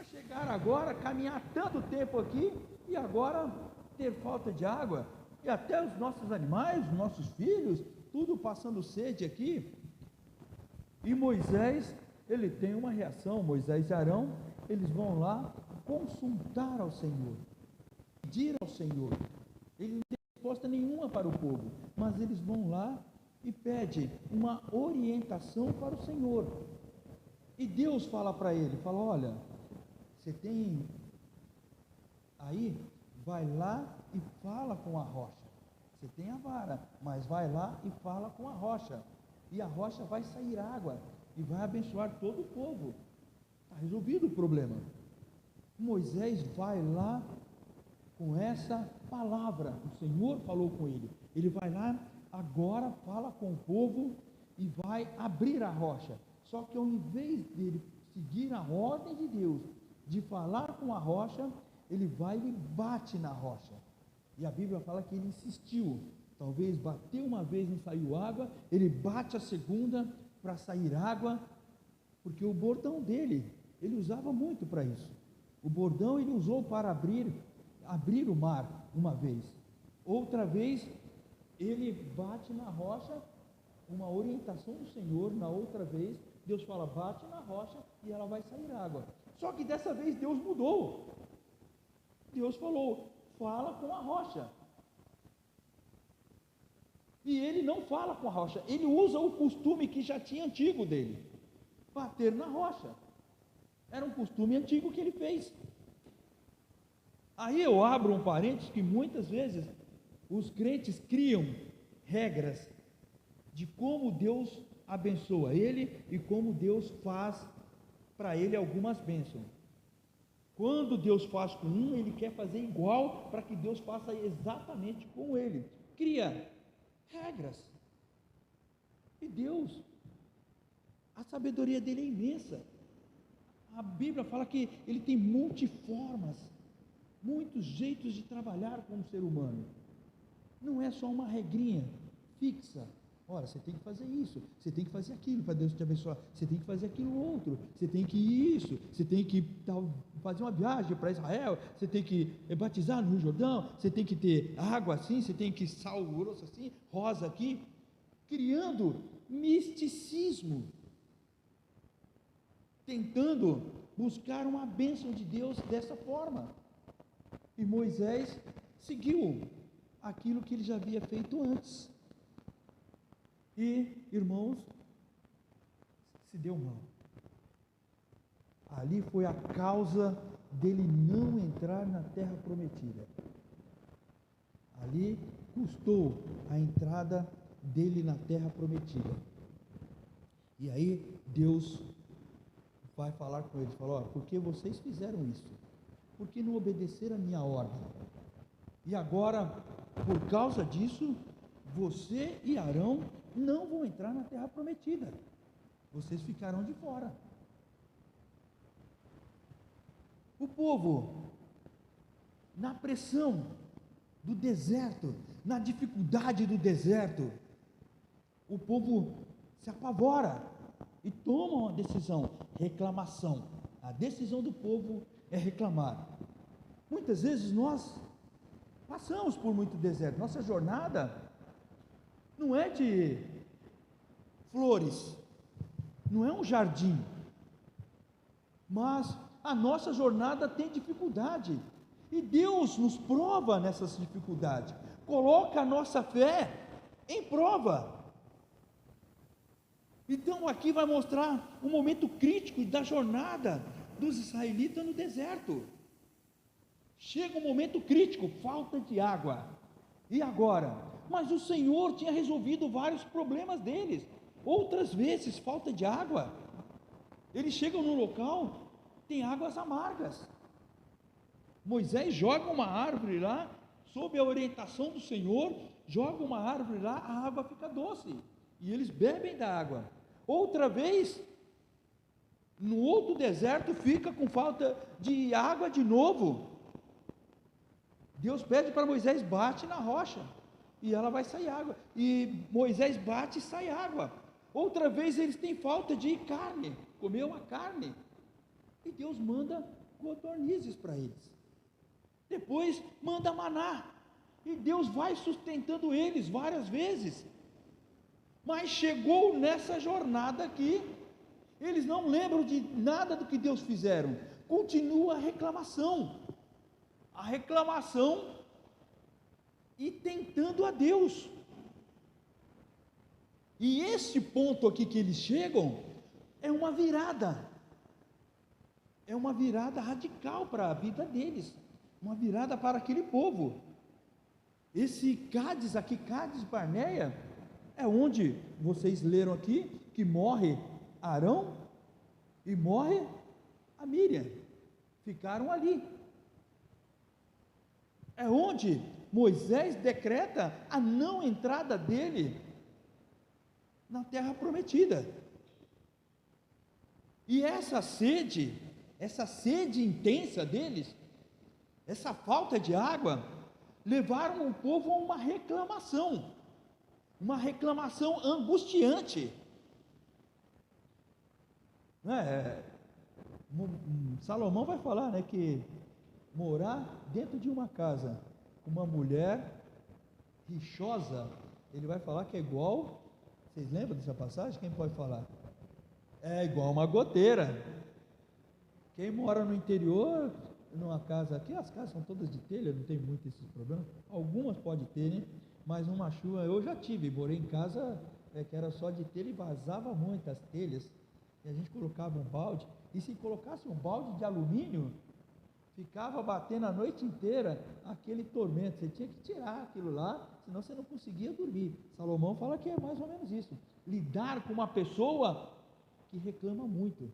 para chegar agora, caminhar tanto tempo aqui e agora ter falta de água? E até os nossos animais, os nossos filhos, tudo passando sede aqui. E Moisés, ele tem uma reação. Moisés e Arão, eles vão lá consultar ao Senhor, pedir ao Senhor. Ele não tem resposta nenhuma para o povo, mas eles vão lá e pedem uma orientação para o Senhor. E Deus fala para ele, fala: olha, você tem aí, vai lá e fala com a rocha. Você tem a vara, mas vai lá e fala com a rocha, e a rocha vai sair água, e vai abençoar todo o povo. Está resolvido o problema. Moisés vai lá com essa palavra, o Senhor falou com ele, ele vai lá, agora fala com o povo, e vai abrir a rocha. Só que ao invés dele seguir a ordem de Deus, de falar com a rocha, ele vai e bate na rocha. E a Bíblia fala que ele insistiu, talvez bateu uma vez, não saiu água, ele bate a segunda para sair água, porque o bordão dele, ele usava muito para isso. O bordão ele usou para abrir o mar uma vez. Outra vez, ele bate na rocha, uma orientação do Senhor. Na outra vez, Deus fala: bate na rocha e ela vai sair água. Só que dessa vez Deus mudou. Deus falou: fala com a rocha. E ele não fala com a rocha, ele usa o costume que já tinha antigo dele, bater na rocha. Era um costume antigo que ele fez. Aí eu abro um parênteses, que muitas vezes os crentes criam regras de como Deus abençoa ele e como Deus faz para ele algumas bênçãos. Quando Deus faz com um, ele quer fazer igual para que Deus faça exatamente com ele. Cria regras. E Deus, a sabedoria dele é imensa. A Bíblia fala que ele tem multiformas, muitos jeitos de trabalhar com o ser humano. Não é só uma regrinha fixa. Olha, você tem que fazer isso, você tem que fazer aquilo para Deus te abençoar, você tem que fazer aquilo outro, você tem que isso, você tem que fazer uma viagem para Israel, você tem que batizar no Rio Jordão, você tem que ter água assim, você tem que sal grosso assim, rosa aqui, criando misticismo, tentando buscar uma bênção de Deus dessa forma. E Moisés seguiu aquilo que ele já havia feito antes. E, irmãos, se deu mal. Ali foi a causa dele não entrar na terra prometida. Ali custou a entrada dele na terra prometida. E aí Deus vai falar com eles, falou: por que vocês fizeram isso? Por que não obedeceram a minha ordem? E agora, por causa disso, você e Arão não vão entrar na terra prometida, vocês ficarão de fora. O povo, na pressão do deserto, na dificuldade do deserto, o povo se apavora e toma uma decisão: reclamação. A decisão do povo é reclamar. Muitas vezes nós passamos por muito deserto, nossa jornada não é de flores, não é um jardim, mas a nossa jornada tem dificuldade, e Deus nos prova nessas dificuldades, coloca a nossa fé em prova. Então aqui vai mostrar um momento crítico da jornada dos israelitas no deserto. Chega um momento crítico, falta de água, e agora? Mas o Senhor tinha resolvido vários problemas deles. Outras vezes, falta de água, eles chegam no local, tem águas amargas. Moisés joga uma árvore lá, sob a orientação do Senhor, joga uma árvore lá, a água fica doce, e eles bebem da água. Outra vez, no outro deserto, fica com falta de água de novo. Deus pede para Moisés: bate na rocha, e ela vai sair água, e Moisés bate e sai água. Outra vez eles têm falta de carne, comer uma carne, e Deus manda codornizes para eles. Depois manda maná, e Deus vai sustentando eles várias vezes. Mas chegou nessa jornada aqui, eles não lembram de nada do que Deus fizeram. Continua a reclamação e tentando a Deus. E esse ponto aqui que eles chegam é uma virada radical para a vida deles, uma virada para aquele povo. Esse Cádiz aqui, Cádiz Barneia, é onde vocês leram aqui que morre Arão e morre a Míriam, ficaram ali. É onde Moisés decreta a não entrada dele na terra prometida. E essa sede intensa deles, essa falta de água, levaram o povo a uma reclamação angustiante. Salomão vai falar, que morar dentro de uma casa com uma mulher rixosa, ele vai falar que é igual, vocês lembram dessa passagem? Quem pode falar? É igual uma goteira. Quem mora no interior, numa casa aqui, as casas são todas de telha, não tem muito esses problemas, algumas pode ter, né? Mas uma chuva, eu já morei em casa que era só de telha e vazava muito as telhas, e a gente colocava um balde, e se colocasse um balde de alumínio, ficava batendo a noite inteira aquele tormento, você tinha que tirar aquilo lá, senão você não conseguia dormir. Salomão fala que é mais ou menos isso, lidar com uma pessoa que reclama muito.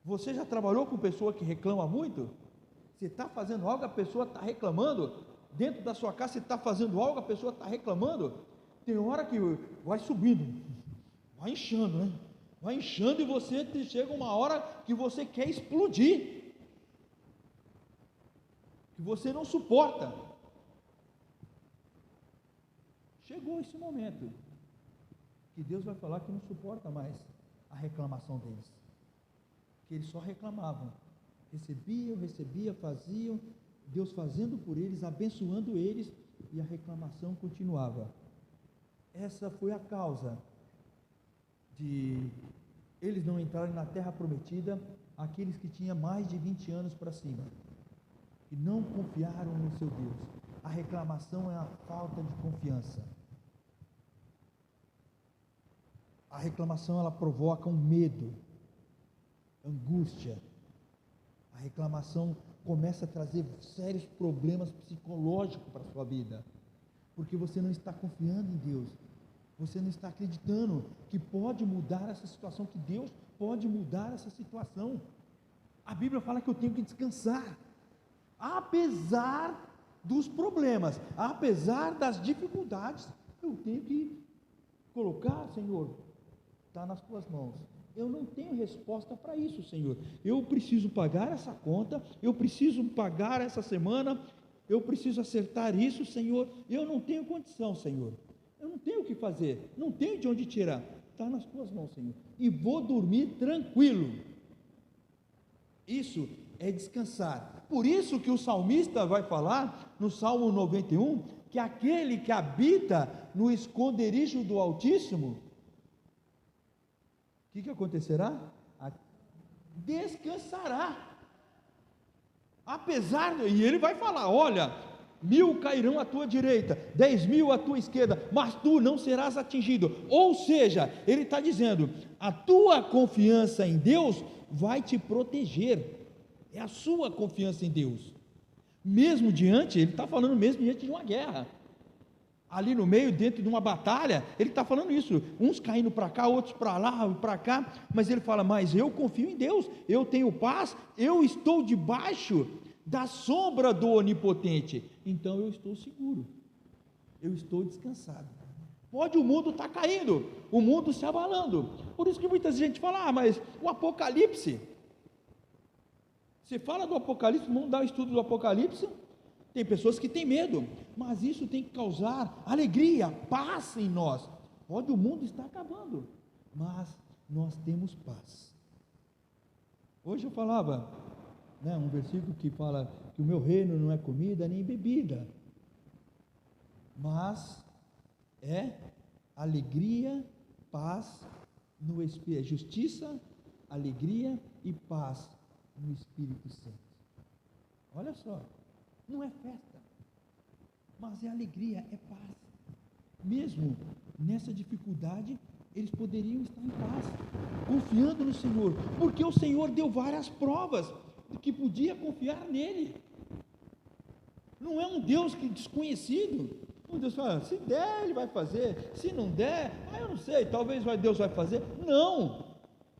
Você já trabalhou com pessoa que reclama muito? Você está fazendo algo, a pessoa está reclamando, dentro da sua casa você está fazendo algo, a pessoa está reclamando, tem hora que vai subindo, vai inchando, né? Vai inchando e você chega uma hora que você quer explodir, que você não suporta. Chegou esse momento que Deus vai falar que não suporta mais a reclamação deles, que eles só reclamavam, recebiam, faziam, Deus fazendo por eles, abençoando eles, e a reclamação continuava. Essa foi a causa de eles não entrarem na terra prometida, aqueles que tinham mais de 20 anos para cima, e não confiaram no seu Deus. A reclamação é a falta de confiança. A reclamação, ela provoca um medo, angústia. A reclamação começa a trazer sérios problemas psicológicos para a sua vida, porque você não está confiando em Deus, você não está acreditando que pode mudar essa situação, que Deus pode mudar essa situação. A Bíblia fala que eu tenho que descansar, apesar dos problemas, apesar das dificuldades, eu tenho que colocar, Senhor, está nas tuas mãos. Eu não tenho resposta para isso, Senhor. Eu preciso pagar essa conta, eu preciso pagar essa semana, eu preciso acertar isso, Senhor. Eu não tenho condição, Senhor. Eu não tenho o que fazer, não tenho de onde tirar. Está nas tuas mãos, Senhor. E vou dormir tranquilo. Isso é descansar. Por isso que o salmista vai falar no Salmo 91, que aquele que habita no esconderijo do Altíssimo, o que acontecerá? Descansará. E ele vai falar: olha, 1000 cairão à tua direita, 10.000 à tua esquerda, mas tu não serás atingido. Ou seja, ele está dizendo, a tua confiança em Deus vai te proteger. É a sua confiança em Deus. Ele está falando mesmo diante de uma guerra. Ali no meio, dentro de uma batalha, ele está falando isso, uns caindo para cá, outros para lá, para cá, mas ele fala, mas eu confio em Deus, eu tenho paz, eu estou debaixo da sombra do Onipotente, então eu estou seguro, eu estou descansado. Pode o mundo estar caindo, o mundo se abalando, por isso que muita gente fala, mas o Apocalipse, você fala do Apocalipse, vamos dar o estudo do Apocalipse, tem pessoas que têm medo, mas isso tem que causar alegria, paz em nós. Pode o mundo estar acabando, mas nós temos paz. Hoje eu falava né, um versículo que fala que o meu reino não é comida nem bebida, mas é alegria, paz no Espírito, justiça, alegria e paz no Espírito Santo. Olha só, não é festa, mas é alegria, é paz. Mesmo nessa dificuldade, eles poderiam estar em paz, confiando no Senhor, porque o Senhor deu várias provas de que podia confiar nele. Não é um Deus que desconhecido. Um Deus fala, se der, ele vai fazer, se não der, eu não sei, talvez Deus vai fazer. Não,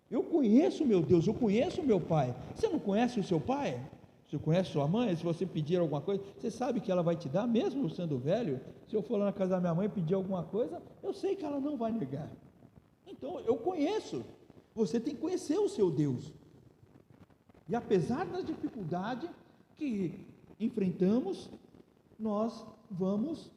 eu conheço meu Deus, eu conheço meu Pai. Você não conhece o seu Pai? Você conhece sua mãe? Se você pedir alguma coisa, você sabe que ela vai te dar, mesmo sendo velho. Se eu for lá na casa da minha mãe pedir alguma coisa, eu sei que ela não vai negar. Então, eu conheço. Você tem que conhecer o seu Deus. E apesar das dificuldades que enfrentamos, nós vamos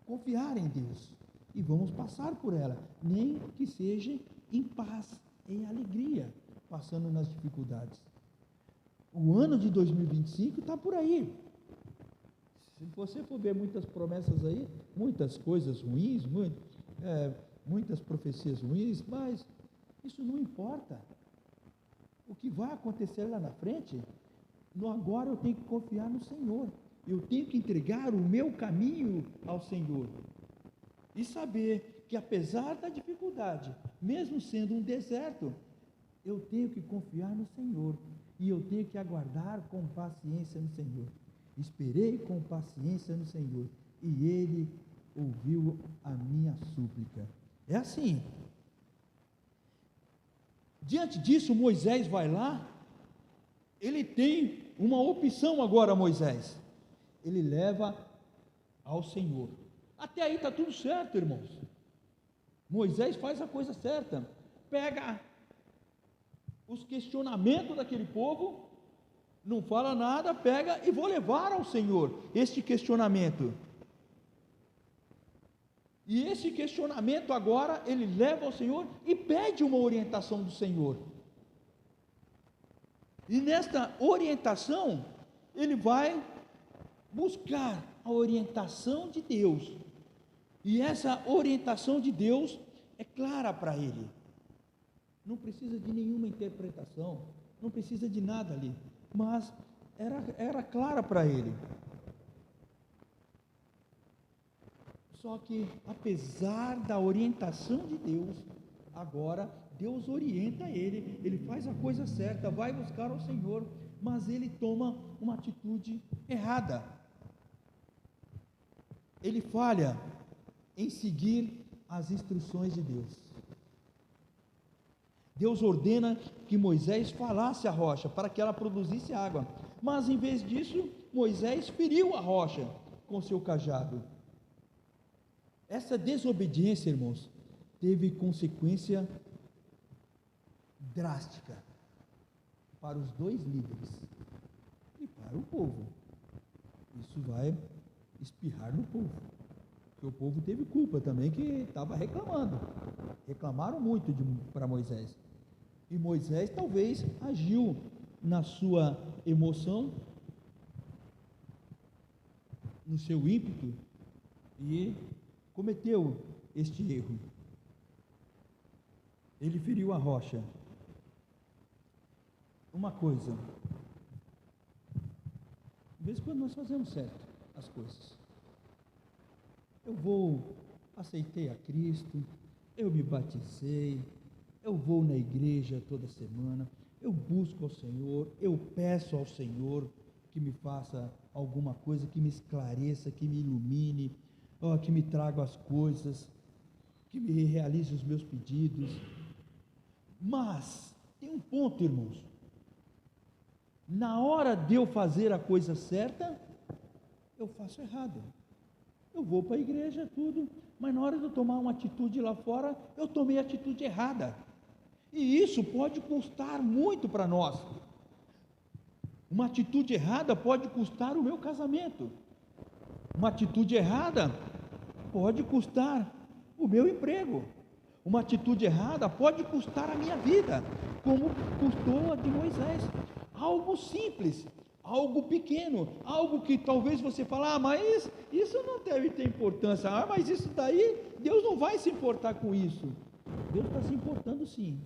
confiar em Deus e vamos passar por ela, nem que seja em paz, em alegria, passando nas dificuldades. O ano de 2025 está por aí. Se você for ver muitas promessas aí, muitas coisas ruins, muitas profecias ruins, mas isso não importa. O que vai acontecer lá na frente, agora eu tenho que confiar no Senhor. Eu tenho que entregar o meu caminho ao Senhor. E saber que apesar da dificuldade, mesmo sendo um deserto, eu tenho que confiar no Senhor. E eu tenho que aguardar com paciência no Senhor. Esperei com paciência no Senhor, e Ele ouviu a minha súplica. É assim. Diante disso, Moisés vai lá, ele tem uma opção agora, Moisés. Ele leva ao Senhor. Até aí está tudo certo, irmãos. Moisés faz a coisa certa. Pega os questionamentos daquele povo, não fala nada, pega e vou levar ao Senhor este questionamento. E esse questionamento agora ele leva ao Senhor e pede uma orientação do Senhor. E nesta orientação ele vai buscar a orientação de Deus. E essa orientação de Deus é clara para ele. Não precisa de nenhuma interpretação, não precisa de nada ali, mas era clara para ele. Só que, apesar da orientação de Deus, agora Deus orienta ele, ele faz a coisa certa, vai buscar ao Senhor, mas ele toma uma atitude errada. Ele falha em seguir as instruções de Deus. Deus ordena que Moisés falasse à rocha para que ela produzisse água, mas em vez disso, Moisés feriu a rocha com seu cajado. Essa desobediência, irmãos, teve consequência drástica para os dois líderes e para o povo. Isso vai espirrar no povo, porque o povo teve culpa também, que estava reclamando. Reclamaram muito para Moisés. E Moisés talvez agiu na sua emoção, no seu ímpeto, e cometeu este erro. Ele feriu a rocha. Uma coisa, de vez em quando nós fazemos certo as coisas. Aceitei a Cristo, eu me batizei, eu vou na igreja toda semana, eu busco ao Senhor, eu peço ao Senhor que me faça alguma coisa, que me esclareça, que me ilumine, que me traga as coisas, que me realize os meus pedidos. Mas tem um ponto, irmãos. Na hora de eu fazer a coisa certa, eu faço errado. Eu vou para a igreja, tudo, mas na hora de eu tomar uma atitude lá fora, eu tomei a atitude errada. E isso pode custar muito para nós. Uma atitude errada pode custar o meu casamento. Uma atitude errada pode custar o meu emprego. Uma atitude errada pode custar a minha vida, como custou a de Moisés. algo simples, algo pequeno, algo que talvez você fale, mas isso não deve ter importância, mas isso daí, Deus não vai se importar com isso. Deus está se importando sim,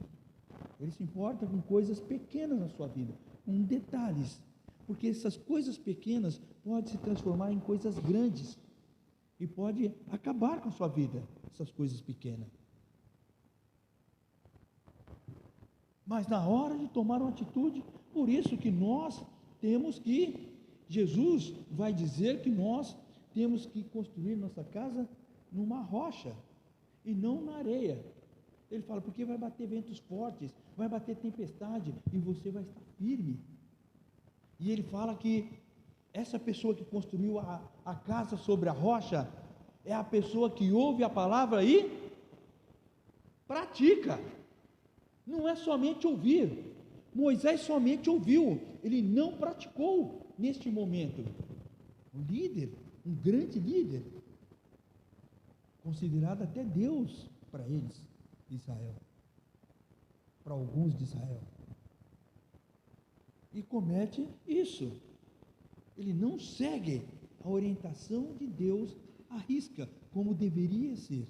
Ele se importa com coisas pequenas na sua vida, com detalhes, porque essas coisas pequenas podem se transformar em coisas grandes, e pode acabar com a sua vida, essas coisas pequenas. Mas na hora de tomar uma atitude, por isso que nós temos que, Jesus vai dizer que nós temos que construir nossa casa numa rocha, e não na areia. Ele fala, porque vai bater ventos fortes, vai bater tempestade, e você vai estar firme. E ele fala que essa pessoa que construiu a casa sobre a rocha, é a pessoa que ouve a palavra e pratica. Não é somente ouvir. Moisés somente ouviu, ele não praticou neste momento. Um líder, um grande líder, considerado até Deus para eles, de Israel, para alguns de Israel, e comete isso. Ele não segue a orientação de Deus à risca, como deveria ser.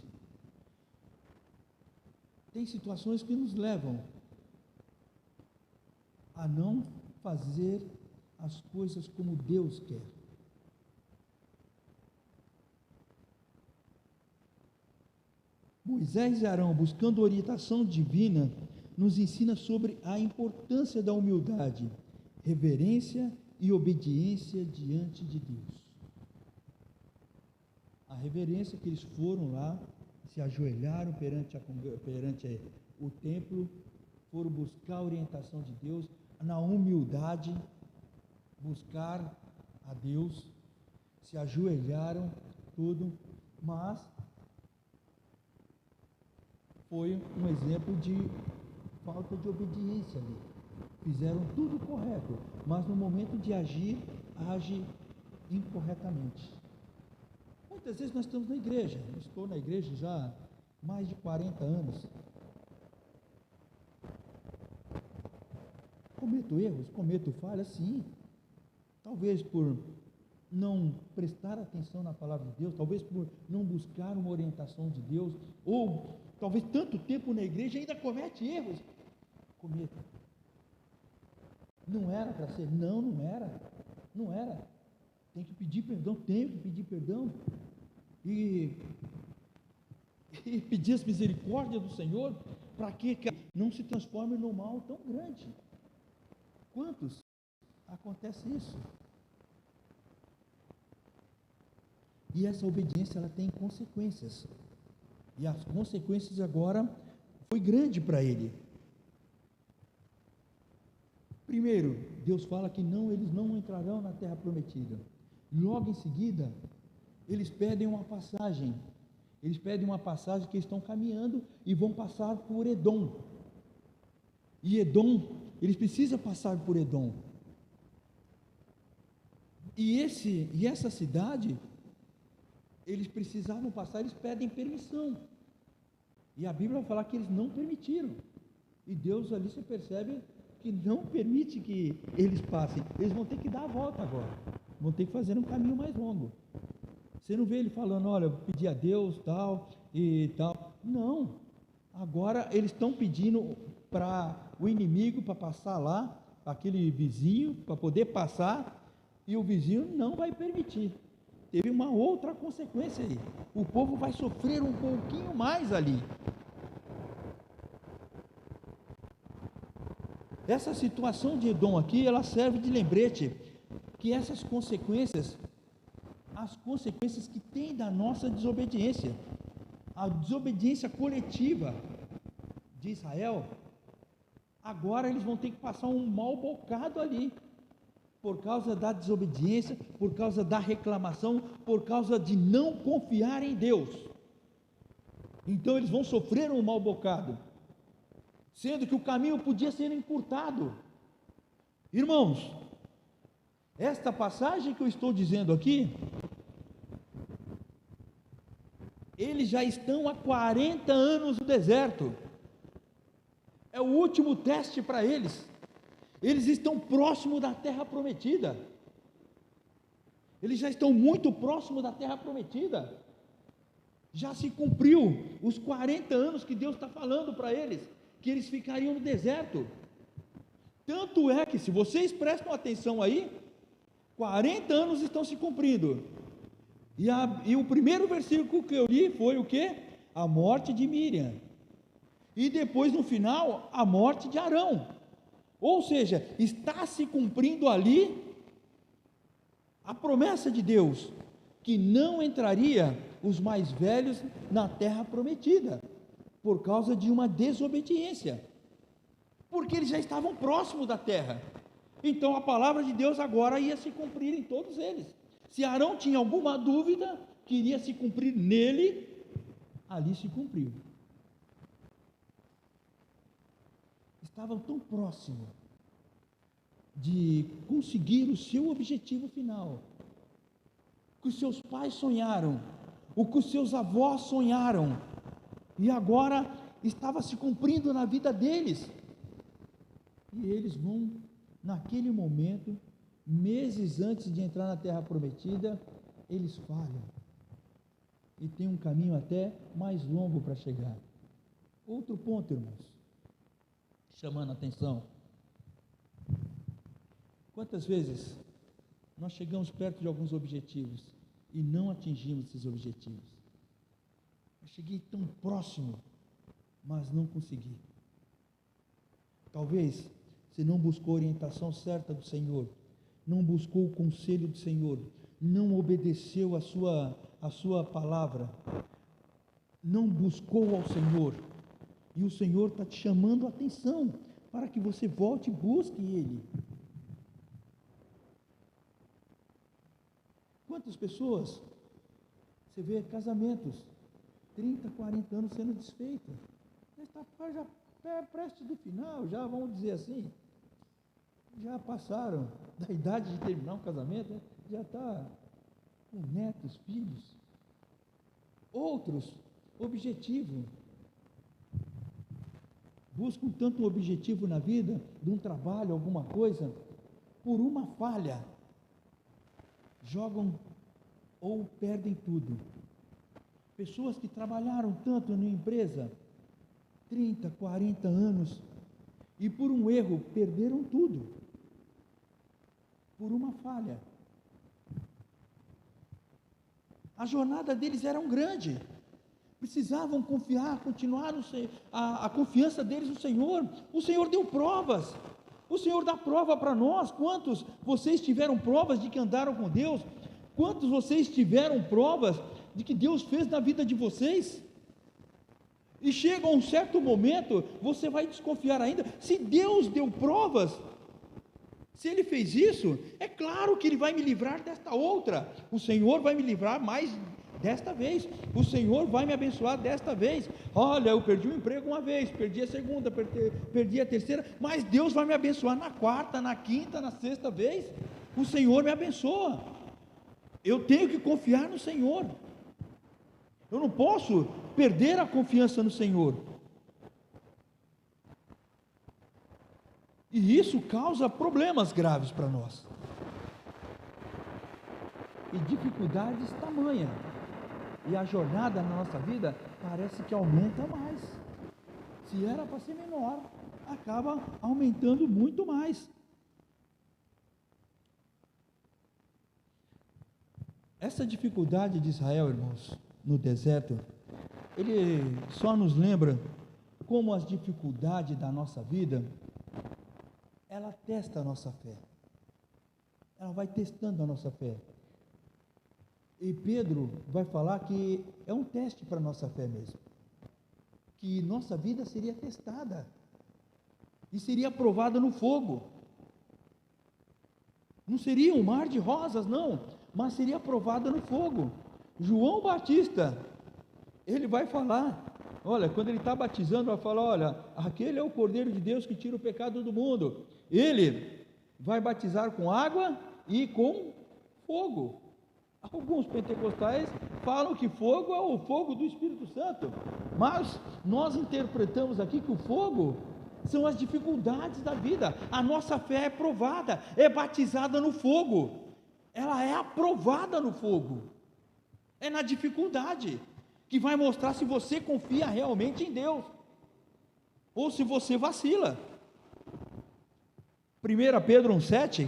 Tem situações que nos levam a não fazer as coisas como Deus quer. Moisés e Arão, buscando orientação divina, nos ensina sobre a importância da humildade, reverência e obediência diante de Deus. A reverência que eles foram lá, se ajoelharam perante o templo, foram buscar a orientação de Deus, na humildade, buscar a Deus, se ajoelharam, tudo, mas foi um exemplo de falta de obediência ali. Fizeram tudo correto, mas no momento de agir, age incorretamente. Muitas vezes nós estamos na igreja, eu estou na igreja já há mais de 40 anos. Cometo erros, cometo falhas, sim. Talvez por não prestar atenção na palavra de Deus, talvez por não buscar uma orientação de Deus, ou talvez tanto tempo na igreja ainda comete erros. Cometa. Não era para ser, não era. Tem que pedir perdão, tenho que pedir perdão. E pedir as misericórdias do Senhor, para que não se transforme num mal tão grande. Quantos acontece isso? E essa obediência, ela tem consequências, e as consequências agora foi grande para ele. Primeiro, Deus fala que eles não entrarão na terra prometida. Logo em seguida, eles pedem uma passagem que eles estão caminhando e vão passar por Edom. E Edom, eles precisam passar por Edom. E essa cidade, eles precisavam passar, eles pedem permissão. E a Bíblia vai falar que eles não permitiram. E Deus ali, você percebe que não permite que eles passem. Eles vão ter que dar a volta agora. Vão ter que fazer um caminho mais longo. Você não vê ele falando, olha, eu pedi a Deus, tal, e tal. Não. Agora eles estão pedindo para o inimigo, para passar lá, aquele vizinho, para poder passar, e o vizinho não vai permitir. Teve uma outra consequência aí. O povo vai sofrer um pouquinho mais ali. Essa situação de Edom aqui, ela serve de lembrete que essas consequências, as consequências que tem da nossa desobediência, a desobediência coletiva de Israel, agora eles vão ter que passar um mau bocado ali, por causa da desobediência, por causa da reclamação, por causa de não confiar em Deus. Então eles vão sofrer um mau bocado, sendo que o caminho podia ser encurtado. Irmãos, esta passagem que eu estou dizendo aqui, eles já estão há 40 anos no deserto, é o último teste para eles. Eles estão próximo da terra prometida. Eles já estão muito próximo da terra prometida. Já se cumpriu os 40 anos que Deus está falando para eles, que eles ficariam no deserto. Tanto é que, se vocês prestam atenção aí, 40 anos estão se cumprindo. E o primeiro versículo que eu li foi o quê? A morte de Miriam. E depois, no final, a morte de Arão. Ou seja, está se cumprindo ali a promessa de Deus, que não entraria os mais velhos na terra prometida, por causa de uma desobediência, porque eles já estavam próximos da terra. Então a palavra de Deus agora ia se cumprir em todos eles. Se Arão tinha alguma dúvida que iria se cumprir nele, ali se cumpriu. Estavam tão próximos de conseguir o seu objetivo final, que os seus pais sonharam, o que os seus avós sonharam, e agora estava se cumprindo na vida deles. E eles vão, naquele momento, meses antes de entrar na terra prometida, eles falham, e tem um caminho até mais longo para chegar. Outro ponto, irmãos, chamando a atenção: quantas vezes nós chegamos perto de alguns objetivos e não atingimos esses objetivos? Eu cheguei tão próximo, mas não consegui. Talvez você não buscou a orientação certa do Senhor, não buscou o conselho do Senhor, não obedeceu a sua palavra, não buscou ao Senhor, e o Senhor está te chamando a atenção para que você volte e busque Ele. Quantas pessoas você vê casamentos 30, 40 anos sendo desfeitos, já prestes do final, já vamos dizer assim, já passaram da idade de terminar um casamento, né? Já está com netos, filhos. Outros, objetivo, buscam tanto um objetivo na vida, de um trabalho, alguma coisa, por uma falha, jogam ou perdem tudo. Pessoas que trabalharam tanto na empresa, 30, 40 anos, e por um erro perderam tudo, por uma falha. A jornada deles era grande, precisavam confiar, continuar a confiança deles no Senhor. O Senhor deu provas, o Senhor dá prova para nós. Quantos vocês tiveram provas de que andaram com Deus? Quantos vocês tiveram provas de que Deus fez na vida de vocês? E chega um certo momento, você vai desconfiar ainda. Se Deus deu provas, se Ele fez isso, é claro que Ele vai me livrar desta outra. O Senhor vai me livrar mais desta vez. O Senhor vai me abençoar desta vez. Olha, eu perdi o emprego uma vez, perdi a segunda, perdi a terceira, mas Deus vai me abençoar na quarta, na quinta, na sexta vez. O Senhor me abençoa. Eu tenho que confiar no Senhor. Eu não posso perder a confiança no Senhor. E isso causa problemas graves para nós. E dificuldades tamanhas. E a jornada na nossa vida parece que aumenta mais. Se era para ser menor, acaba aumentando muito mais. Essa dificuldade de Israel, irmãos, no deserto, ele só nos lembra como as dificuldades da nossa vida, ela testa a nossa fé, ela vai testando a nossa fé, e Pedro vai falar que é um teste para a nossa fé mesmo, que nossa vida seria testada, e seria provada no fogo, não seria um mar de rosas não, mas seria provada no fogo. João Batista, ele vai falar, olha, quando ele está batizando, vai falar, olha, aquele é o Cordeiro de Deus que tira o pecado do mundo. Ele vai batizar com água e com fogo. Alguns pentecostais falam que fogo é o fogo do Espírito Santo, mas nós interpretamos aqui que o fogo são as dificuldades da vida. A nossa fé é provada, é batizada no fogo, ela é aprovada no fogo, é na dificuldade que vai mostrar se você confia realmente em Deus, ou se você vacila. 1 Pedro 1,7,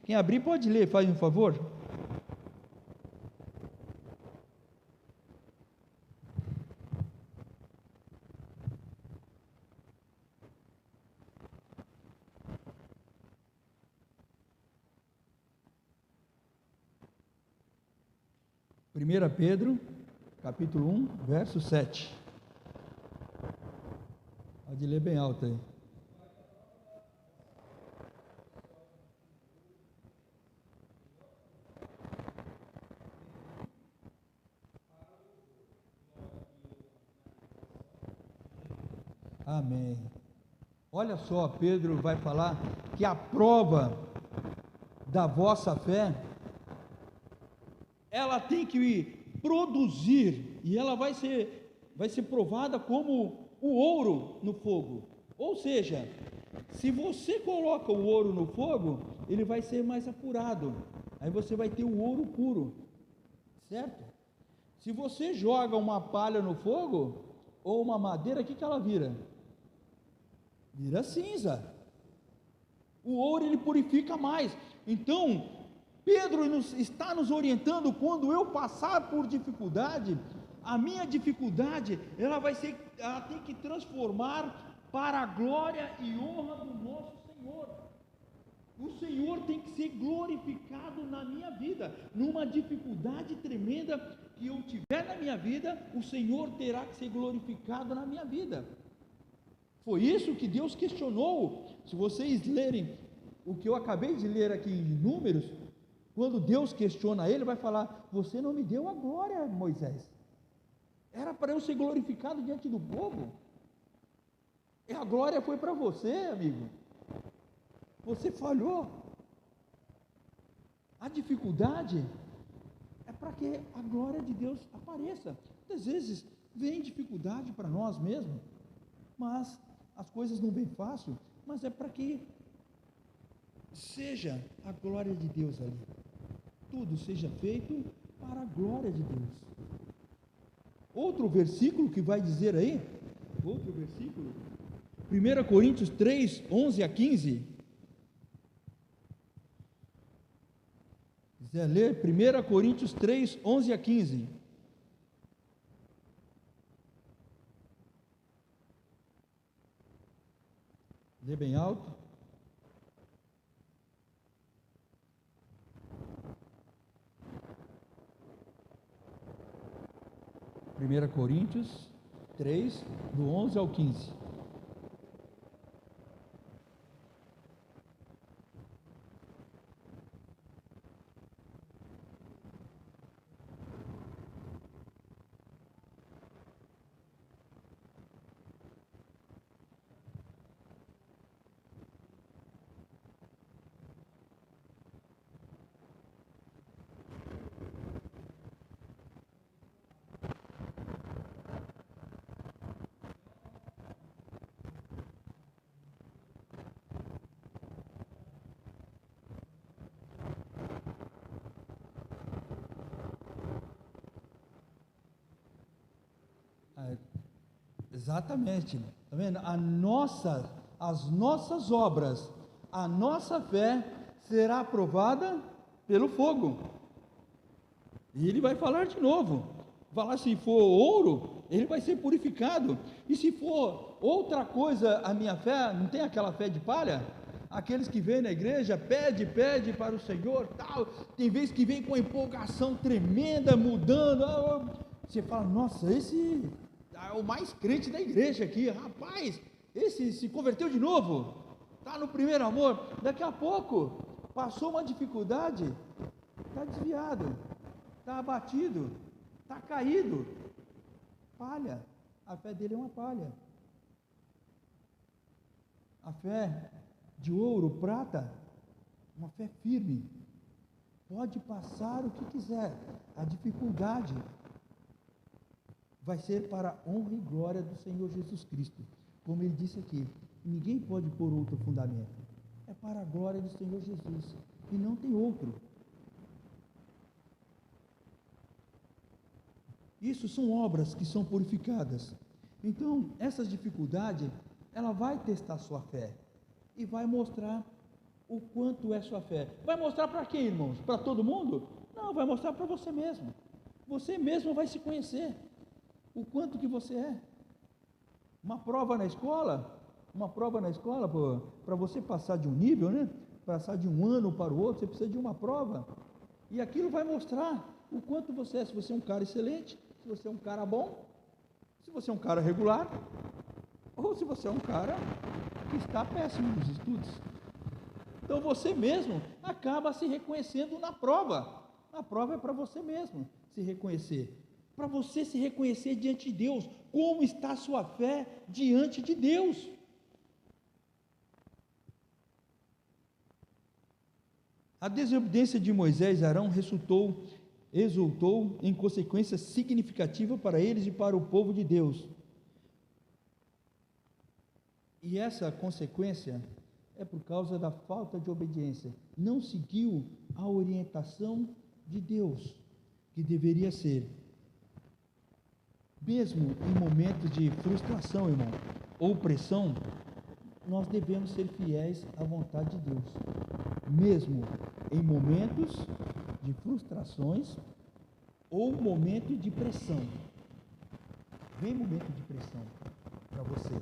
quem abrir pode ler, faz um favor. Primeira Pedro, capítulo 1, verso 7. Pode ler bem alto aí. Amém. Olha só, Pedro vai falar que a prova da vossa fé, ela tem que produzir, e ela vai ser provada como o ouro no fogo. Ou seja, se você coloca o ouro no fogo, ele vai ser mais apurado, aí você vai ter o ouro puro, certo? Se você joga uma palha no fogo, ou uma madeira, o que ela vira? Vira cinza. O ouro ele purifica mais. Então, Pedro está nos orientando, quando eu passar por dificuldade, a minha dificuldade, ela tem que transformar para a glória e honra do nosso Senhor. O Senhor tem que ser glorificado na minha vida. Numa dificuldade tremenda que eu tiver na minha vida, o Senhor terá que ser glorificado na minha vida. Foi isso que Deus questionou. Se vocês lerem o que eu acabei de ler aqui em Números, quando Deus questiona ele, vai falar: você não me deu a glória, Moisés. Era para eu ser glorificado diante do povo. E a glória foi para você, amigo. Você falhou. A dificuldade é para que a glória de Deus apareça. Muitas vezes vem dificuldade para nós mesmos, mas as coisas não vêm fácil, mas é para que seja a glória de Deus ali. Tudo seja feito para a glória de Deus. Outro versículo que vai dizer aí, 1 Coríntios 3, 11 a 15. Quiser ler, 1 Coríntios 3, 11 a 15. Lê bem alto. Primeira Coríntios 3, do 11 ao 15. Exatamente, está vendo? As nossas obras, a nossa fé será aprovada pelo fogo. E ele vai falar de novo, falar: se for ouro, ele vai ser purificado, e se for outra coisa, a minha fé, não tem aquela fé de palha? Aqueles que vêm na igreja, pede para o Senhor, tal, tem vezes que vem com empolgação tremenda, mudando, você fala: nossa, esse é o mais crente da igreja aqui, rapaz, esse se converteu de novo, está no primeiro amor. Daqui a pouco, passou uma dificuldade, está desviado, está abatido, está caído, palha. A fé dele é uma palha. A fé de ouro, prata, uma fé firme, pode passar o que quiser, a dificuldade vai ser para a honra e glória do Senhor Jesus Cristo, como ele disse aqui: Ninguém pode pôr outro fundamento. É para a glória do Senhor Jesus. E não tem outro. Isso são obras que são purificadas. Então, essas dificuldades, ela vai testar sua fé. E vai mostrar o quanto é sua fé. Vai mostrar para quem, irmãos? Para todo mundo? Não, vai mostrar para você mesmo. Você mesmo vai se conhecer. O quanto que você é. Uma prova na escola, para você passar de um nível, né? Passar de um ano para o outro, você precisa de uma prova. E aquilo vai mostrar o quanto você é. Se você é um cara excelente, se você é um cara bom, se você é um cara regular, ou se você é um cara que está péssimo nos estudos. Então você mesmo acaba se reconhecendo na prova. A prova é para você mesmo se reconhecer. Para você se reconhecer diante de Deus. Como está a sua fé diante de Deus? A desobediência de Moisés e Arão resultou em consequência significativa para eles e para o povo de Deus. E essa consequência é por causa da falta de obediência. Não seguiu a orientação de Deus, que deveria ser. Mesmo em momentos de frustração, irmão, ou pressão, nós devemos ser fiéis à vontade de Deus. Mesmo em momentos de frustrações ou momento de pressão. Vem momento de pressão para você,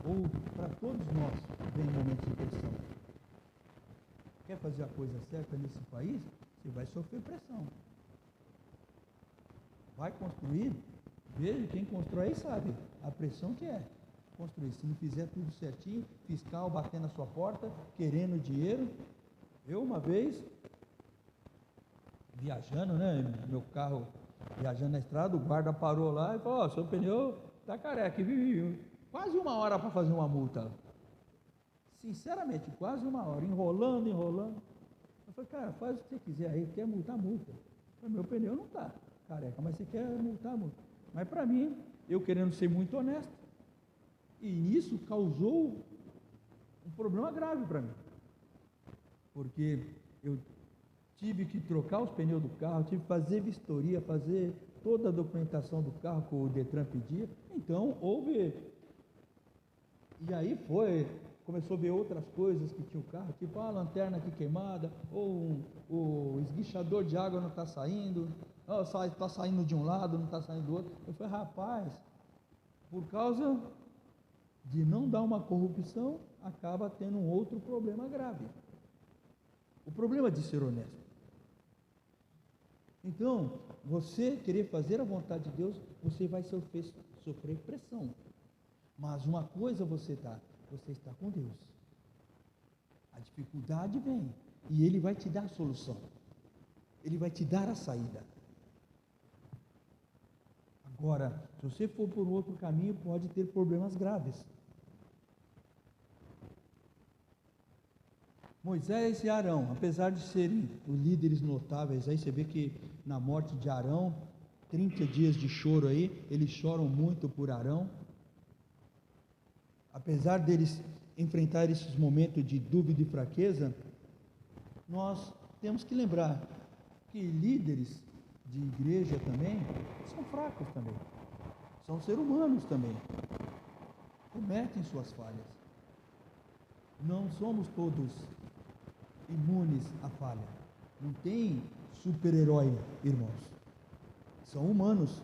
ou para todos nós, vem momento de pressão. Quer fazer a coisa certa nesse país? Você vai sofrer pressão. Vai construir? Veja, quem constrói sabe a pressão que é construir. Se não fizer tudo certinho, fiscal batendo na sua porta, querendo dinheiro. Eu uma vez, viajando, né, meu carro viajando na estrada, o guarda parou lá e falou: seu pneu está careca, viu? Quase uma hora para fazer uma multa. Sinceramente, quase uma hora, enrolando. Eu falei: cara, faz o que você quiser aí, quer multar, multa. Meu pneu não está careca, mas você quer multar, multa. Mas para mim, eu querendo ser muito honesto, e isso causou um problema grave para mim, porque eu tive que trocar os pneus do carro, tive que fazer vistoria, fazer toda a documentação do carro que o Detran pedia. Então houve, e aí começou a ver outras coisas que tinha o carro, tipo a lanterna aqui queimada, ou o esguichador de água não está saindo, está saindo de um lado, não está saindo do outro. Eu falei: rapaz, por causa de não dar uma corrupção, acaba tendo um outro problema grave. O problema de ser honesto. Então, você querer fazer a vontade de Deus, você vai sofrer pressão. Mas uma coisa você está com Deus. A dificuldade vem e Ele vai te dar a solução. Ele vai te dar a saída. Agora, se você for por outro caminho, pode ter problemas graves. Moisés e Arão, apesar de serem os líderes notáveis, aí você vê que na morte de Arão, 30 dias de choro aí, eles choram muito por Arão. Apesar deles enfrentar esses momentos de dúvida e fraqueza, nós temos que lembrar que líderes de igreja também são fracos também, são seres humanos também, cometem suas falhas. Não somos todos imunes à falha. Não tem super-herói, irmãos. São humanos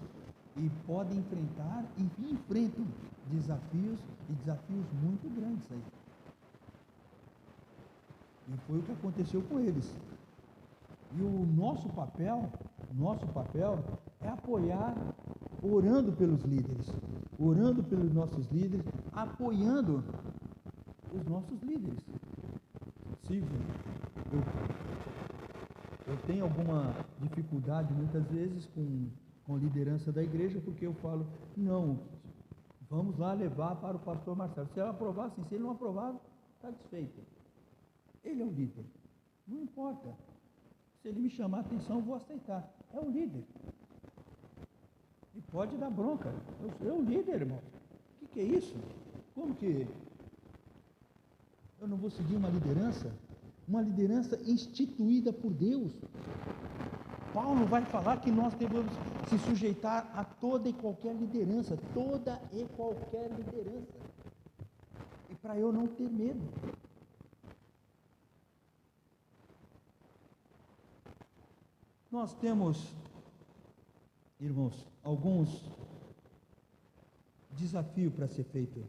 e podem enfrentar e enfrentam desafios muito grandes aí. E foi o que aconteceu com eles. E o nosso papel é apoiar, orando pelos líderes, apoiando os nossos líderes. Se eu tenho alguma dificuldade muitas vezes com liderança da igreja, porque eu falo: não, vamos lá levar para o pastor Marcelo. Se ele aprovar, sim. Se ele não aprovar, está desfeito. Ele é o líder. Não importa. Se ele me chamar a atenção, eu vou aceitar. É o líder. E pode dar bronca. Eu sou o líder, irmão. O que é isso? Como que Eu não vou seguir uma liderança instituída por Deus. Paulo vai falar que nós devemos se sujeitar a toda e qualquer liderança, e para eu não ter medo. Nós temos, irmãos, alguns desafios para ser feito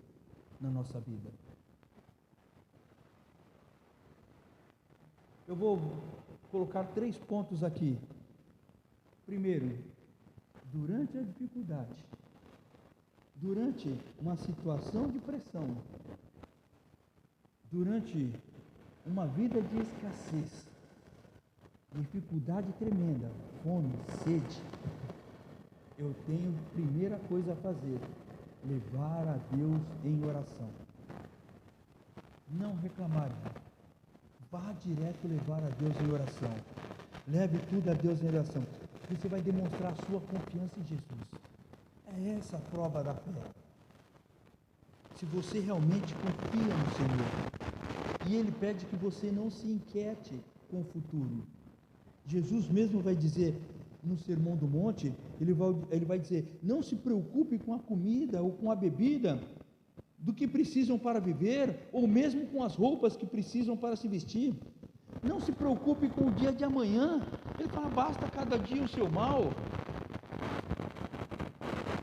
na nossa vida. Eu vou colocar 3 pontos aqui. Primeiro, durante a dificuldade, durante uma situação de pressão, durante uma vida de escassez, dificuldade tremenda, fome, sede, eu tenho primeira coisa a fazer: levar a Deus em oração. Não reclamar, vá direto levar a Deus em oração. Leve tudo a Deus em oração. Você vai demonstrar a sua confiança em Jesus. É essa a prova da fé. Se você realmente confia no Senhor. E Ele pede que você não se inquiete com o futuro. Jesus mesmo vai dizer no Sermão do Monte, ele vai dizer: não se preocupe com a comida ou com a bebida, do que precisam para viver, ou mesmo com as roupas que precisam para se vestir. Não se preocupe com o dia de amanhã. Ele fala: basta cada dia o seu mal.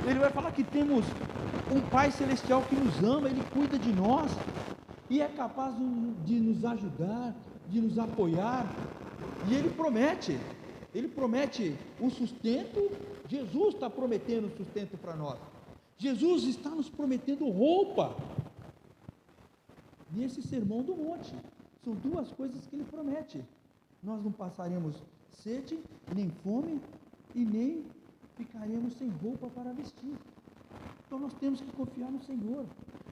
Ele vai falar que temos um Pai Celestial que nos ama, Ele cuida de nós, e é capaz de nos ajudar, de nos apoiar, e Ele promete o sustento. Jesus está prometendo o sustento para nós, Jesus está nos prometendo roupa, nesse Sermão do Monte. São 2 coisas que Ele promete: nós não passaremos sede, nem fome, e nem ficaremos sem roupa para vestir. Então nós temos que confiar no Senhor.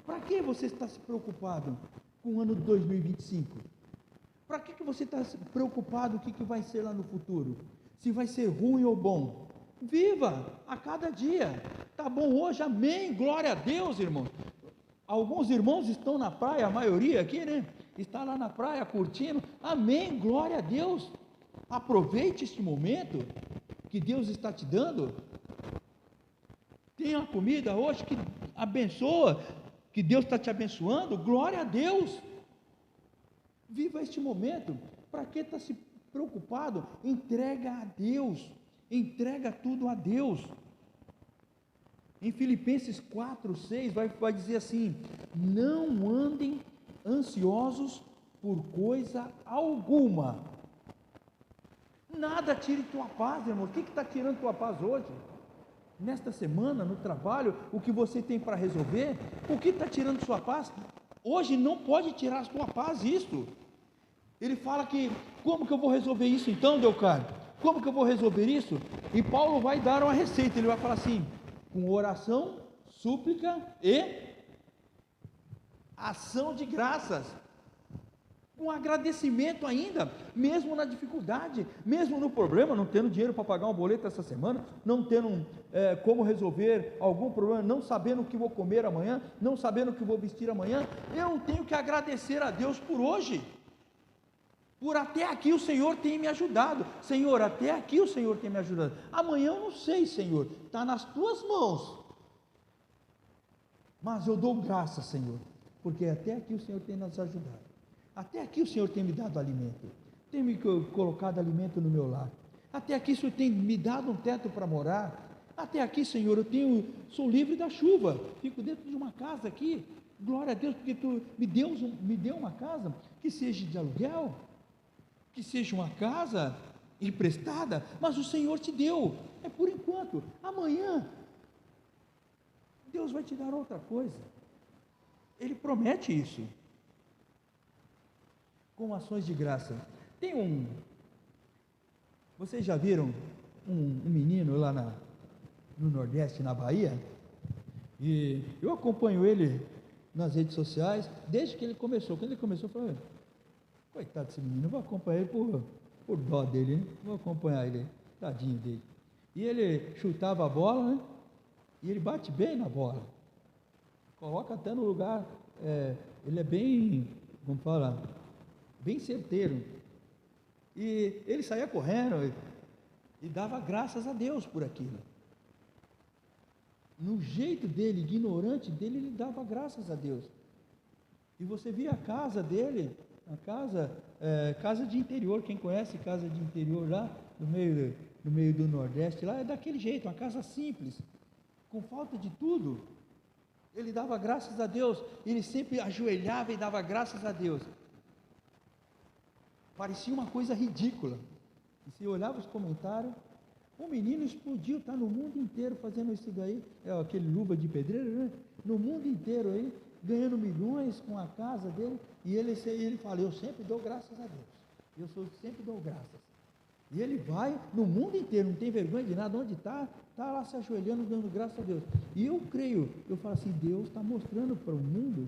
Para que você está se preocupado com o ano de 2025? Para que você está se preocupado com o que vai ser lá no futuro? Se vai ser ruim ou bom? Viva a cada dia. Tá bom hoje, amém, glória a Deus, irmãos. Alguns irmãos estão na praia, a maioria aqui, né? Está lá na praia curtindo, amém, glória a Deus. Aproveite este momento que Deus está te dando. Tem uma comida hoje que abençoa, que Deus está te abençoando, glória a Deus. Viva este momento. Para que está se preocupado? Entrega a Deus, entrega tudo a Deus. Em Filipenses 4:6 vai dizer assim: não andem ansiosos por coisa alguma. Nada tire tua paz, irmão. O que está tirando tua paz hoje? Nesta semana, no trabalho, o que você tem para resolver? O que está tirando sua paz? Hoje não pode tirar a sua paz isto. Ele fala que, como que eu vou resolver isso então, Delcar? Como que eu vou resolver isso? E Paulo vai dar uma receita. Ele vai falar assim: com oração, súplica e ação de graças, com agradecimento ainda, mesmo na dificuldade, mesmo no problema, não tendo dinheiro para pagar um boleto essa semana, não tendo como resolver algum problema, não sabendo o que vou comer amanhã, não sabendo o que vou vestir amanhã, eu tenho que agradecer a Deus por hoje, por até aqui o Senhor tem me ajudado. Senhor, até aqui o Senhor tem me ajudado. Amanhã eu não sei, Senhor, está nas tuas mãos, mas eu dou graças, Senhor, porque até aqui o Senhor tem nos ajudado. Até aqui o Senhor tem me dado alimento, tem me colocado alimento no meu lar. Até aqui o Senhor tem me dado um teto para morar. Até aqui, Senhor, sou livre da chuva, fico dentro de uma casa aqui. Glória a Deus, porque Tu me deu uma casa que seja de aluguel, que seja uma casa emprestada, mas o Senhor te deu, é por enquanto. Amanhã Deus vai te dar outra coisa. Ele promete isso. Com ações de graça. Vocês já viram um menino lá no Nordeste, na Bahia? E eu acompanho ele nas redes sociais desde que ele começou. Quando ele começou, eu falei: coitado desse menino, eu vou acompanhar ele por dó dele, né? Vou acompanhar ele, tadinho dele. E ele chutava a bola, né? E ele bate bem na bola, coloca até no lugar, ele é bem como fala, bem certeiro. E ele saía correndo e dava graças a Deus por aquilo. No jeito dele, ignorante dele, ele dava graças a Deus. E você via a casa dele, a casa de interior, quem conhece casa de interior lá, no meio do Nordeste, lá é daquele jeito, uma casa simples, com falta de tudo. Ele dava graças a Deus, ele sempre ajoelhava e dava graças a Deus. Parecia uma coisa ridícula. E se olhava os comentários, o menino explodiu, está no mundo inteiro fazendo isso daí, é aquele luva de pedreiro, né? No mundo inteiro aí, ganhando milhões com a casa dele, e ele fala, eu sempre dou graças a Deus, sempre dou graças. E ele vai no mundo inteiro, não tem vergonha de nada, onde está lá se ajoelhando, dando graças a Deus. E eu creio, eu falo assim, Deus está mostrando para o mundo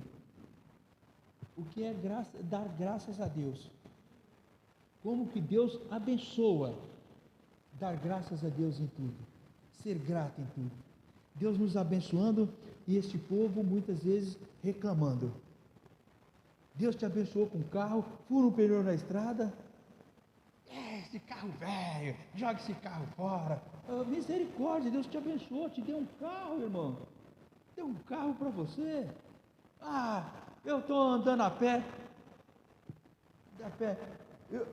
o que é dar graças a Deus. Como que Deus abençoa, dar graças a Deus em tudo, ser grato em tudo. Deus nos abençoando e este povo muitas vezes reclamando. Deus te abençoou com um carro, fura um pneu na estrada, esse carro velho, joga esse carro fora. Misericórdia, Deus te abençoou, te deu um carro, irmão, deu um carro para você. Eu estou andando a pé.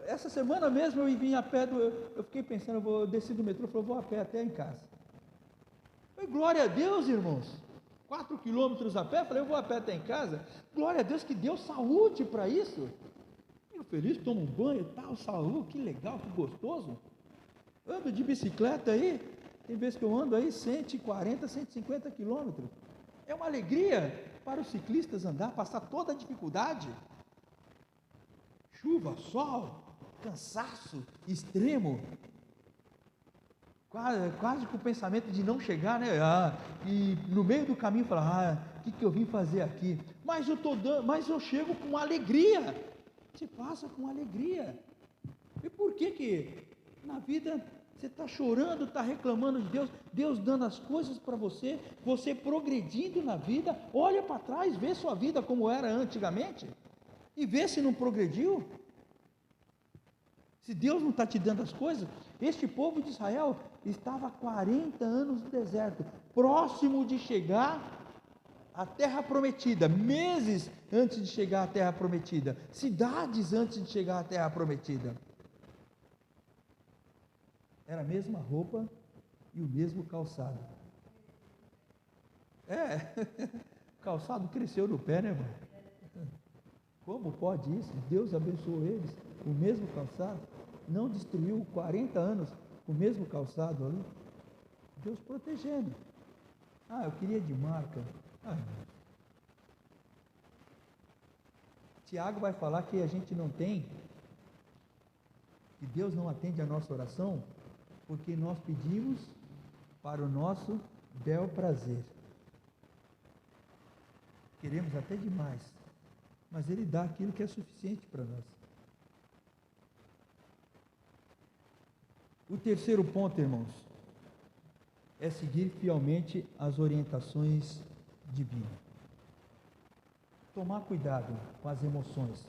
Essa semana mesmo eu vim a pé, eu fiquei pensando, eu desci do metrô, vou a pé até em casa. Glória a Deus, irmãos, 4 quilômetros a pé, falei, eu vou a pé até em casa. Glória a Deus que deu saúde para isso. Eu feliz, tomo um banho e tal, saúde, que legal, que gostoso. Ando de bicicleta aí, tem vezes que eu ando aí 140, 150 quilômetros. É uma alegria para os ciclistas andar, passar toda a dificuldade. Chuva, sol, cansaço extremo, quase com o pensamento de não chegar, né? E no meio do caminho falar, o que eu vim fazer aqui? Mas eu chego com alegria. Você passa com alegria. E por que na vida você está chorando, está reclamando de Deus, Deus dando as coisas para você, você progredindo na vida? Olha para trás, vê sua vida como era antigamente. E vê se não progrediu. Se Deus não está te dando as coisas, este povo de Israel estava há 40 anos no deserto, próximo de chegar à terra prometida, meses antes de chegar à terra prometida, cidades antes de chegar à terra prometida. Era a mesma roupa e o mesmo calçado. O calçado cresceu no pé, né, irmão? Como pode isso? Deus abençoou eles, o mesmo calçado, não destruiu 40 anos com o mesmo calçado ali. Deus protegendo. Eu queria de marca. Tiago vai falar que a gente não tem, que Deus não atende a nossa oração, porque nós pedimos para o nosso bel prazer. Queremos até demais, mas Ele dá aquilo que é suficiente para nós. O terceiro ponto, irmãos, é seguir fielmente as orientações divinas. Tomar cuidado com as emoções.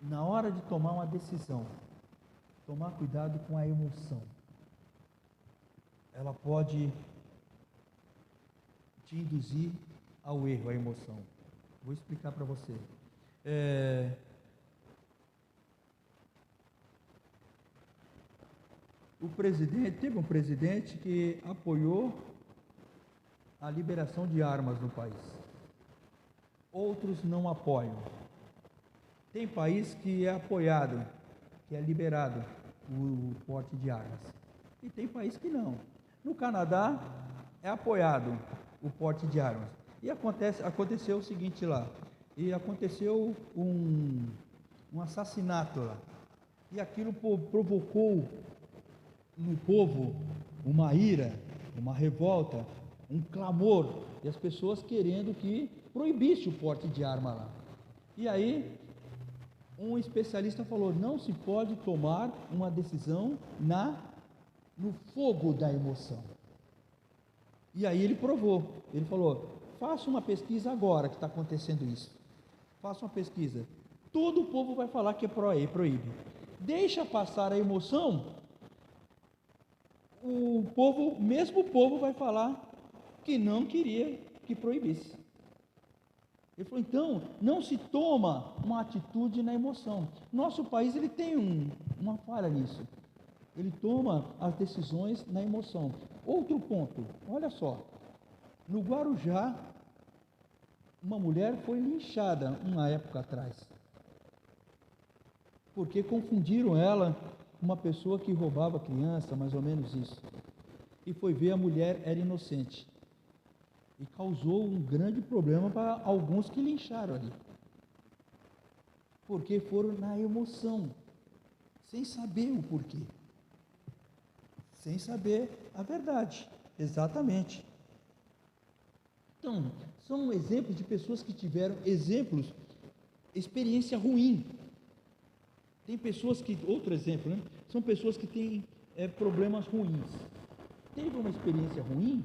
Na hora de tomar uma decisão, tomar cuidado com a emoção. Ela pode te induzir ao erro, a emoção. Vou explicar para você. Teve um presidente que apoiou a liberação de armas no país. Outros não apoiam. Tem país que é apoiado, que é liberado o porte de armas. E tem país que não. No Canadá é apoiado o porte de armas. E aconteceu o seguinte lá. E aconteceu um assassinato lá. E aquilo provocou no povo uma ira, uma revolta, um clamor, e as pessoas querendo que proibisse o porte de arma lá. E aí um especialista falou, não se pode tomar uma decisão no fogo da emoção. E aí ele provou, ele falou, faça uma pesquisa agora que está acontecendo isso. faça uma pesquisa. Todo o povo vai falar que é proíbe. Deixa passar a emoção, mesmo o povo vai falar que não queria que proibisse. Ele falou, então, não se toma uma atitude na emoção. Nosso país, ele tem uma falha nisso. Ele toma as decisões na emoção. Outro ponto, olha só. No Guarujá, uma mulher foi linchada uma época atrás. Porque confundiram ela com uma pessoa que roubava criança, mais ou menos isso. E foi ver, a mulher era inocente. E causou um grande problema para alguns que lincharam ali. Porque foram na emoção, sem saber o porquê. Sem saber a verdade, exatamente. Então, são exemplos de pessoas que tiveram experiência ruim. Tem pessoas que, outro exemplo, né? São pessoas que têm problemas ruins. Teve uma experiência ruim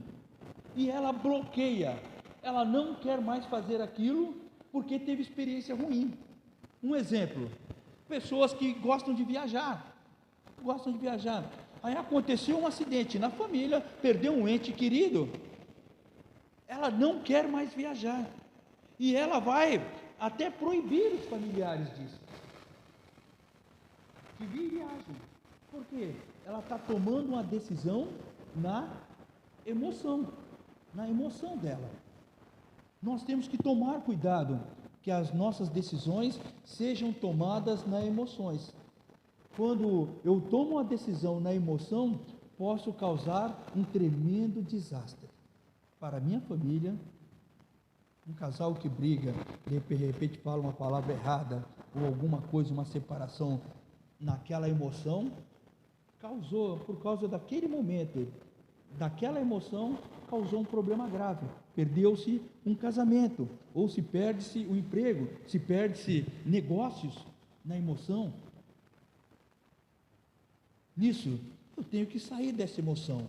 e ela bloqueia, ela não quer mais fazer aquilo porque teve experiência ruim. Um exemplo, pessoas que gostam de viajar, aí aconteceu um acidente na família, perdeu um ente querido, ela não quer mais viajar, e ela vai até proibir os familiares disso, que viajam. Por quê? Ela está tomando uma decisão na emoção dela. Nós temos que tomar cuidado que as nossas decisões sejam tomadas nas emoções. Quando eu tomo uma decisão na emoção, posso causar um tremendo desastre para a minha família. Um casal que briga, de repente fala uma palavra errada, ou alguma coisa, uma separação, naquela emoção, por causa daquele momento, daquela emoção, causou um problema grave. Perdeu-se um casamento, ou se perde-se o emprego, se perde-se negócios na emoção. Nisso, eu tenho que sair dessa emoção.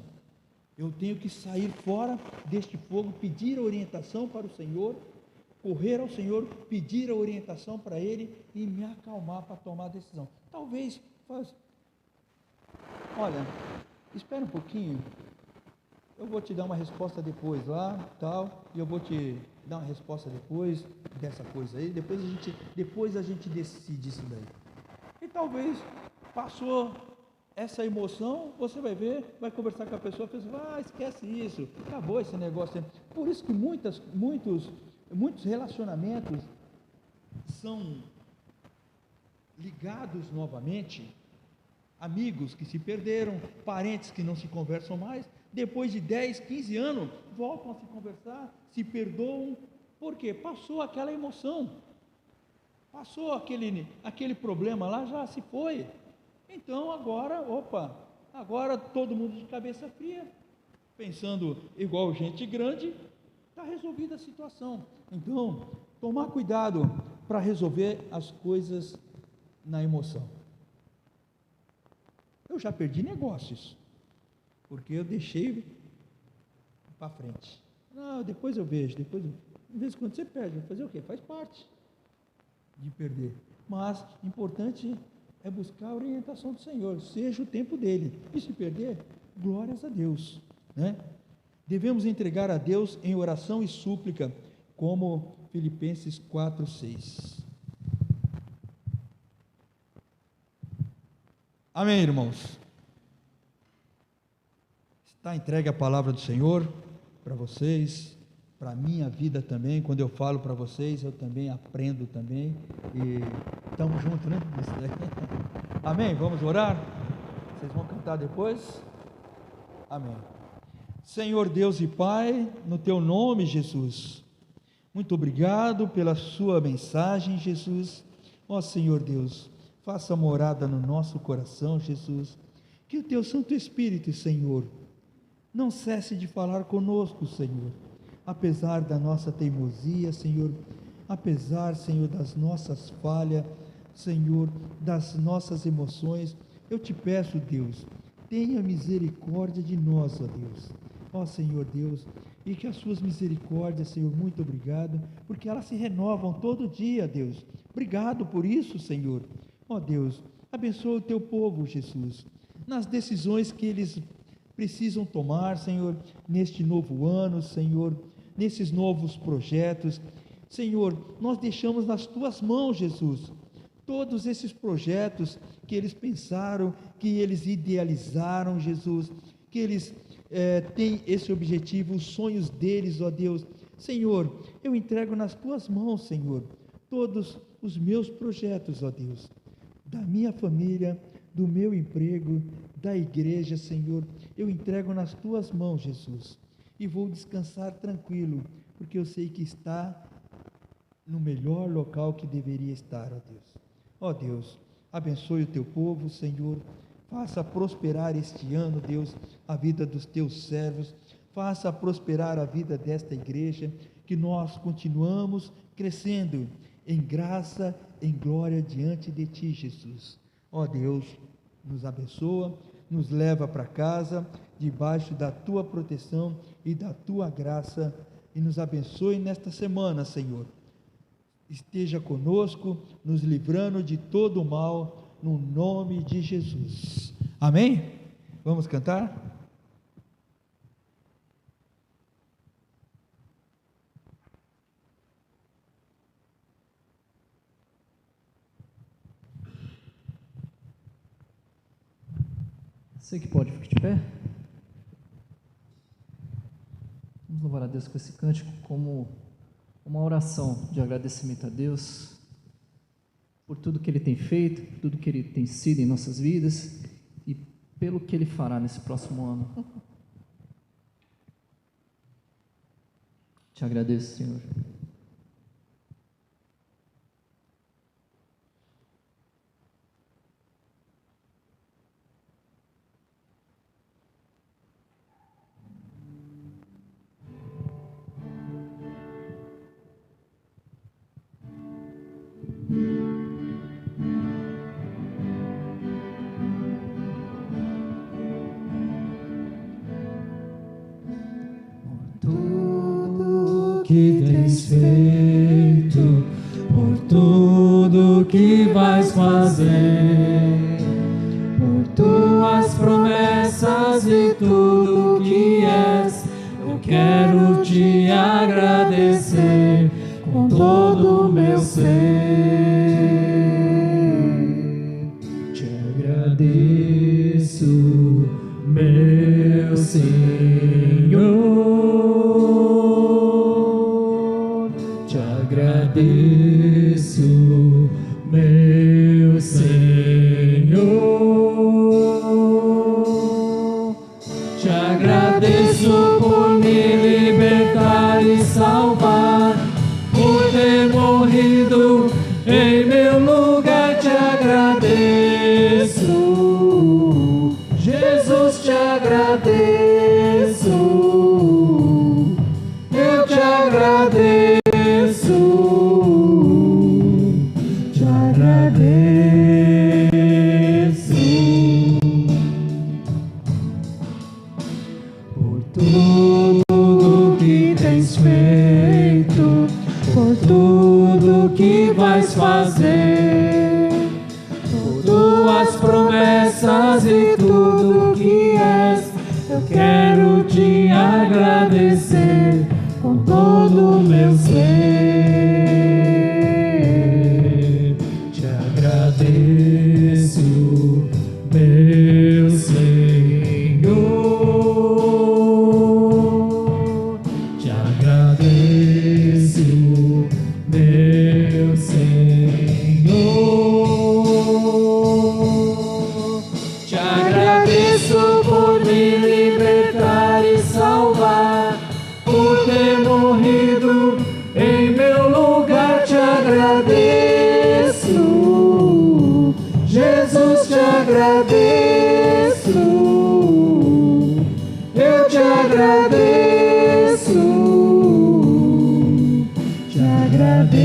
Eu tenho que sair fora deste fogo, pedir a orientação para o Senhor, correr ao Senhor, pedir a orientação para Ele e me acalmar para tomar a decisão. Talvez, olha, espera um pouquinho, eu vou te dar uma resposta depois lá, tal, e eu vou te dar uma resposta depois dessa coisa aí, depois a gente decide isso daí. E talvez passou essa emoção, você vai ver, vai conversar com a pessoa, esquece isso, acabou esse negócio. Por isso que muitos relacionamentos são ligados novamente, amigos que se perderam, parentes que não se conversam mais, depois de 10, 15 anos, voltam a se conversar, se perdoam, por quê? Passou aquela emoção, passou aquele problema lá, já se foi. Então agora todo mundo de cabeça fria, pensando igual gente grande, está resolvida a situação. Então, tomar cuidado para resolver as coisas na emoção. Eu já perdi negócios, porque eu deixei para frente. Não, depois eu vejo, de vez em quando você perde, vai fazer o quê? Faz parte de perder. Mas, importante é buscar a orientação do Senhor, seja o tempo dele. E se perder, glórias a Deus, né? Devemos entregar a Deus em oração e súplica, como Filipenses 4:6. Amém, irmãos? Está entregue a palavra do Senhor para vocês, para a minha vida também. Quando eu falo para vocês, eu também aprendo também, e estamos juntos, né? Amém? Vamos orar? Vocês vão cantar depois? Amém. Senhor Deus e Pai, no teu nome, Jesus, muito obrigado pela sua mensagem, Jesus. Ó Senhor Deus, faça morada no nosso coração, Jesus, que o teu Santo Espírito, Senhor, não cesse de falar conosco, Senhor, apesar da nossa teimosia, Senhor, apesar, Senhor, das nossas falhas, Senhor, das nossas emoções. Eu te peço, Deus, tenha misericórdia de nós, ó Deus, ó Senhor Deus, e que as suas misericórdias, Senhor, muito obrigado, porque elas se renovam todo dia, Deus. Obrigado por isso, Senhor. Ó Deus, abençoa o teu povo, Jesus, nas decisões que eles precisam tomar, Senhor, neste novo ano, Senhor, nesses novos projetos. Senhor, nós deixamos nas tuas mãos, Jesus, todos esses projetos que eles pensaram, que eles idealizaram, Jesus, que eles têm esse objetivo, os sonhos deles, ó Deus. Senhor, eu entrego nas tuas mãos, Senhor, todos os meus projetos, ó Deus, da minha família, do meu emprego, da igreja, Senhor, eu entrego nas tuas mãos, Jesus, e vou descansar tranquilo, porque eu sei que está no melhor local que deveria estar, ó Deus. Ó Deus, abençoe o teu povo, Senhor, faça prosperar este ano, Deus, a vida dos teus servos, faça prosperar a vida desta igreja, que nós continuamos crescendo em graça, em glória diante de ti, Jesus. Ó Deus, nos abençoa, nos leva para casa, debaixo da tua proteção e da tua graça, e nos abençoe nesta semana, Senhor. Esteja conosco, nos livrando de todo o mal, no nome de Jesus. Amém? Vamos cantar? Você que pode, fique de pé. Vamos louvar a Deus com esse cântico como uma oração de agradecimento a Deus por tudo que Ele tem feito, por tudo que Ele tem sido em nossas vidas e pelo que Ele fará nesse próximo ano. Te agradeço, Senhor. Tudo que tens feito, por tudo que vais fazer, por tuas promessas e tudo que és, eu quero te agradecer com todo o meu ser. Te agradeço, meu Senhor, te agradeço, meu Senhor, te agradeço por me libertar e salvar, por ter morrido em meu lugar. Te agradeço, Jesus, te agradeço, eu te agradeço, te agradeço por tudo que tens feito, por tudo que vais fazer, por tuas promessas e tudo que és, eu quero te agradecer com todo o meu ser. Te agradeço, meu Senhor, te agradeço, meu Senhor, te agradeço por me libertar e salvar, por ter morrido em meu lugar. Te agradeço, Jesus, te agradeço, eu te agradeço, te agradeço,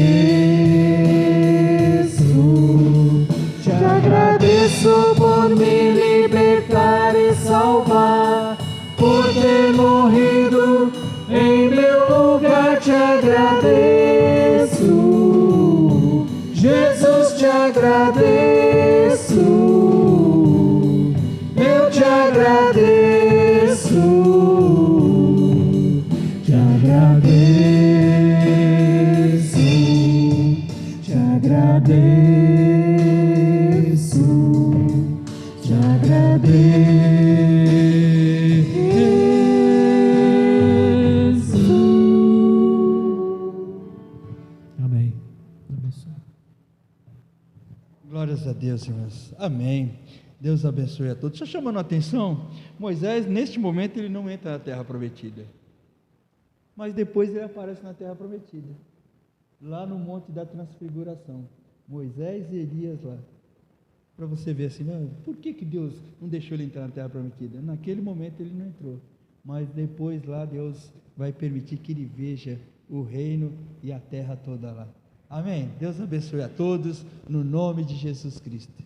te agradeço por me libertar e salvar, por ter morrido em meu lugar, te agradeço. Jesus, te agradeço. Eu te agradeço. Te agradeço. Te agradeço. Te agradeço. Amém. Abençoe. Glórias a Deus, irmãos. Amém. Deus abençoe a todos. Só chamando a atenção, Moisés, neste momento, ele não entra na terra prometida. Mas depois ele aparece na terra prometida. Lá no Monte da Transfiguração. Moisés e Elias lá. Para você ver assim, não, por que Deus não deixou ele entrar na terra prometida? Naquele momento ele não entrou. Mas depois lá Deus vai permitir que ele veja o reino e a terra toda lá. Amém? Deus abençoe a todos, no nome de Jesus Cristo.